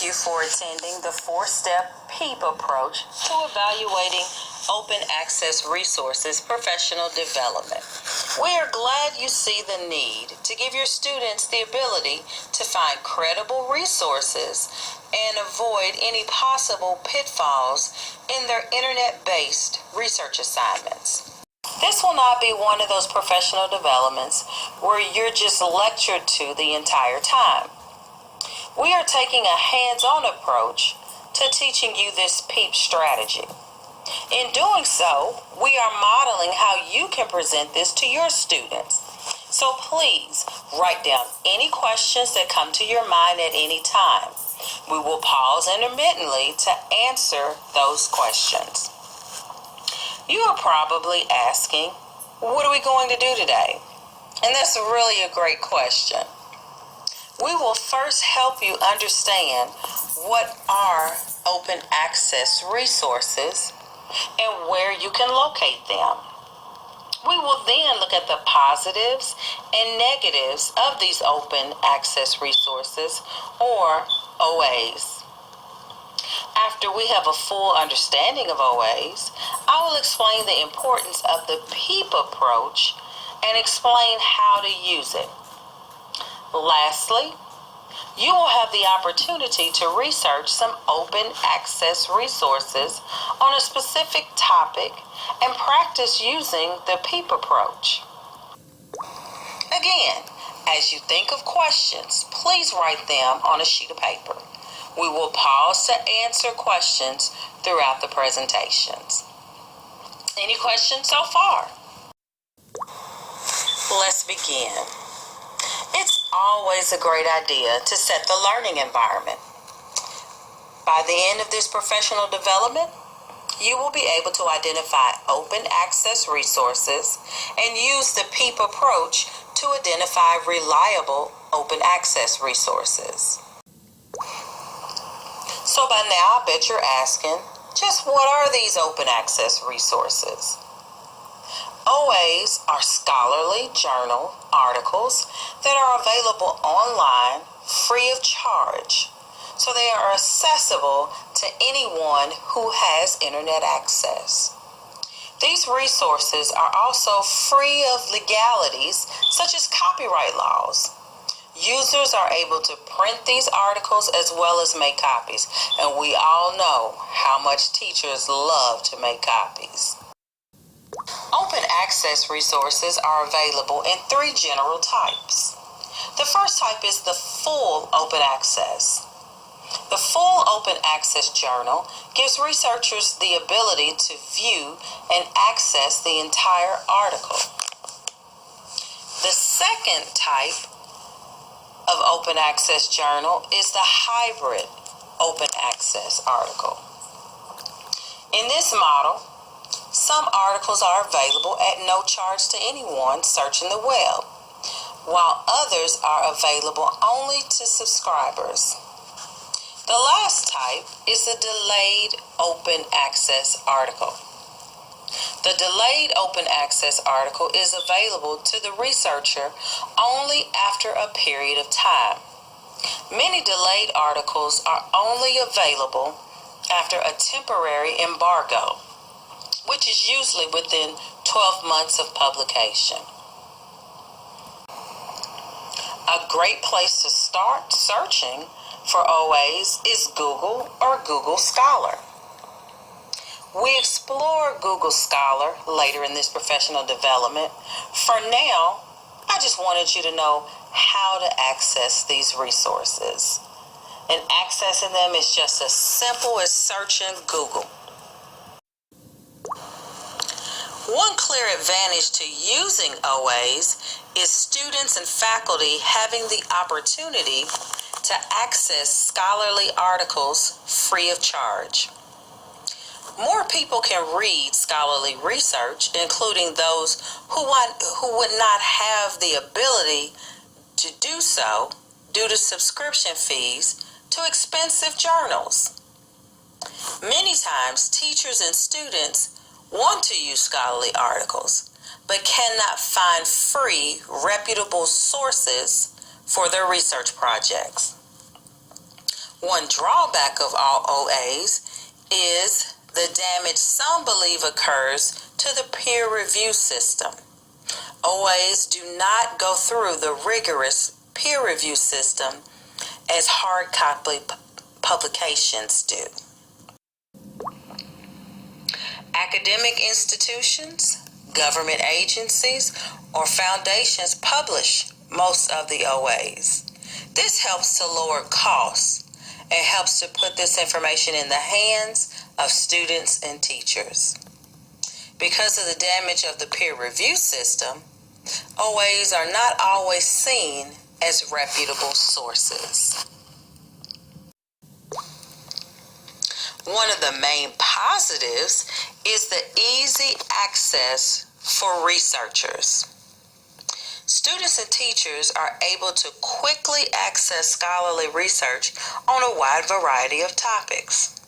Thank you for attending the 4-step PEEP approach to evaluating open access resources professional development. We are glad you see the need to give your students the ability to find credible resources and avoid any possible pitfalls in their internet-based research assignments. This will not be one of those professional developments where you're just lectured to the entire time. We are taking a hands-on approach to teaching you this PEEP strategy. In doing so, we are modeling how you can present this to your students. So please write down any questions that come to your mind at any time. We will pause intermittently to answer those questions. You are probably asking, what are we going to do today? And that's really a great question. We will first help you understand what are open access resources and where you can locate them. We will then look at the positives and negatives of these open access resources, or OAs. After we have a full understanding of OAs, I will explain the importance of the PEEP approach and explain how to use it. Lastly, you will have the opportunity to research some open access resources on a specific topic and practice using the PEEP approach. Again, as you think of questions, please write them on a sheet of paper. We will pause to answer questions throughout the presentations. Any questions so far? Let's begin. It's always a great idea to set the learning environment. By the end of this professional development, you will be able to identify open access resources and use the PEEP approach to identify reliable open access resources. So by now, I bet you're asking, just what are these open access resources? OAs are scholarly journal articles that are available online free of charge, so they are accessible to anyone who has internet access. These resources are also free of legalities such as copyright laws. Users are able to print these articles as well as make copies, and we all know how much teachers love to make copies. Open access resources are available in 3 general types. The first type is the full open access. The full open access journal gives researchers the ability to view and access the entire article. The second type of open access journal is the hybrid open access article. In this model, some articles are available at no charge to anyone searching the web, while others are available only to subscribers. The last type is the delayed open access article. The delayed open access article is available to the researcher only after a period of time. Many delayed articles are only available after a temporary embargo, which is usually within 12 months of publication. A great place to start searching for OAs is Google or Google Scholar. We explore Google Scholar later in this professional development. For now, I just wanted you to know how to access these resources. And accessing them is just as simple as searching Google. One clear advantage to using OAs is students and faculty having the opportunity to access scholarly articles free of charge. More people can read scholarly research, including those who would not have the ability to do so due to subscription fees to expensive journals. Many times, teachers and students want to use scholarly articles, but cannot find free, reputable sources for their research projects. One drawback of all OAs is the damage some believe occurs to the peer review system. OAs do not go through the rigorous peer review system as hard copy publications do. Academic institutions, government agencies, or foundations publish most of the OAs. This helps to lower costs and helps to put this information in the hands of students and teachers. Because of the damage of the peer review system, OAs are not always seen as reputable sources. One of the main positives is the easy access for researchers. Students and teachers are able to quickly access scholarly research on a wide variety of topics.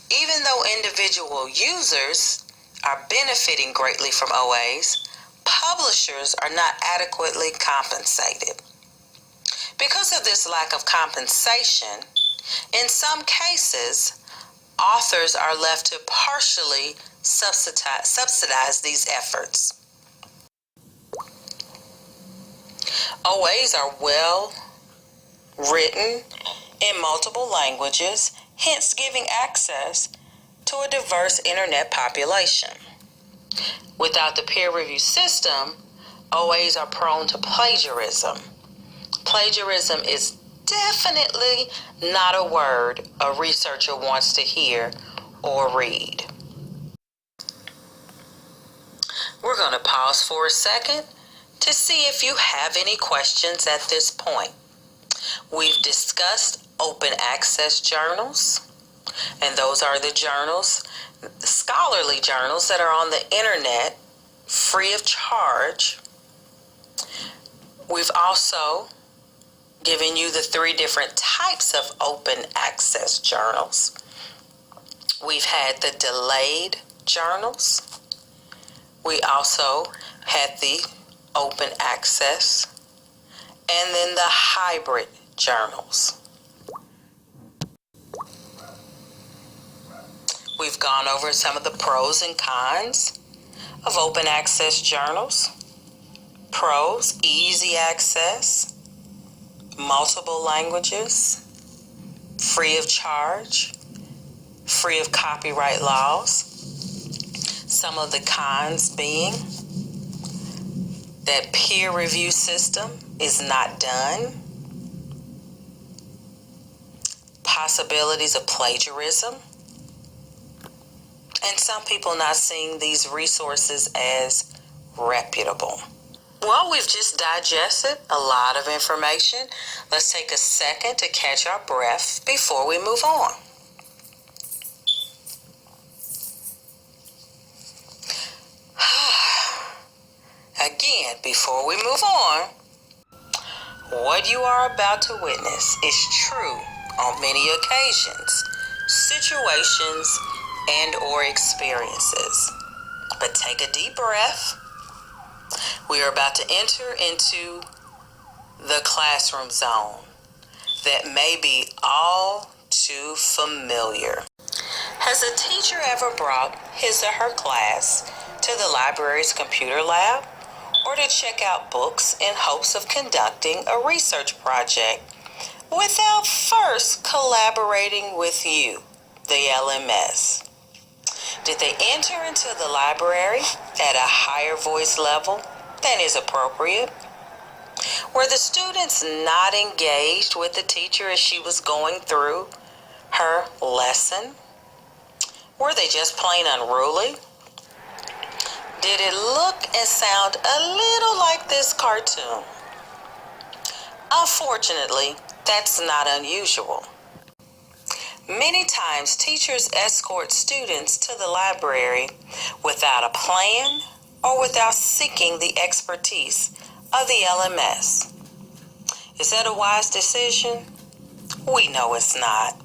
Even though individual users are benefiting greatly from OAs, publishers are not adequately compensated. Because of this lack of compensation, in some cases, authors are left to partially subsidize these efforts. OAs are well written in multiple languages, hence giving access to a diverse internet population. Without the peer review system, OAs are prone to plagiarism. Plagiarism is definitely not a word a researcher wants to hear or read. We're going to pause for a second to see if you have any questions at this point. We've discussed open access journals, and those are the journals, scholarly journals that are on the internet free of charge. We've also given you the 3 different types of open access journals. We've had the delayed journals. We also had the open access, and then the hybrid journals. We've gone over some of the pros and cons of open access journals. Pros: easy access, multiple languages, free of charge, free of copyright laws. Some of the cons being that peer review system is not done, possibilities of plagiarism, and some people not seeing these resources as reputable. Well, we've just digested a lot of information. Let's take a second to catch our breath before we move on. Again, before we move on, what you are about to witness is true on many occasions, situations, and or experiences. But take a deep breath. We are about to enter into the classroom zone that may be all too familiar. Has a teacher ever brought his or her class to the library's computer lab or to check out books in hopes of conducting a research project without first collaborating with you, the LMS? Did they enter into the library at a higher voice level than is appropriate? Were the students not engaged with the teacher as she was going through her lesson? Were they just plain unruly? Did it look and sound a little like this cartoon? Unfortunately, that's not unusual. Many times, teachers escort students to the library without a plan or without seeking the expertise of the LMS. Is that a wise decision? We know it's not.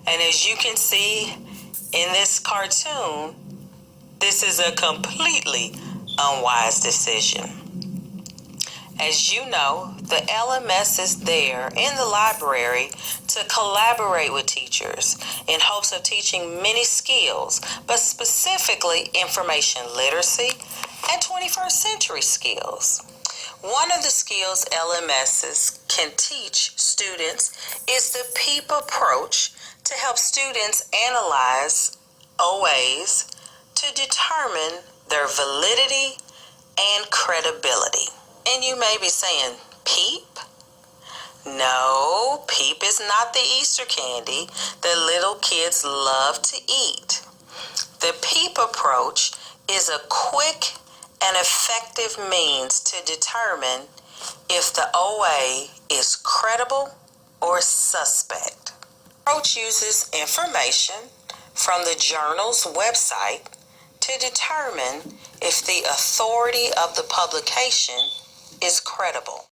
And as you can see in this cartoon, this is a completely unwise decision. As you know, the LMS is there in the library to collaborate with teachers in hopes of teaching many skills, but specifically information literacy and 21st century skills. One of the skills LMSs can teach students is the PEEP approach to help students analyze OAs to determine their validity and credibility. And you may be saying, PEEP? No, PEEP is not the Easter candy that little kids love to eat. The PEEP approach is a quick and effective means to determine if the OA is credible or suspect. The approach uses information from the journal's website to determine if the authority of the publication is credible.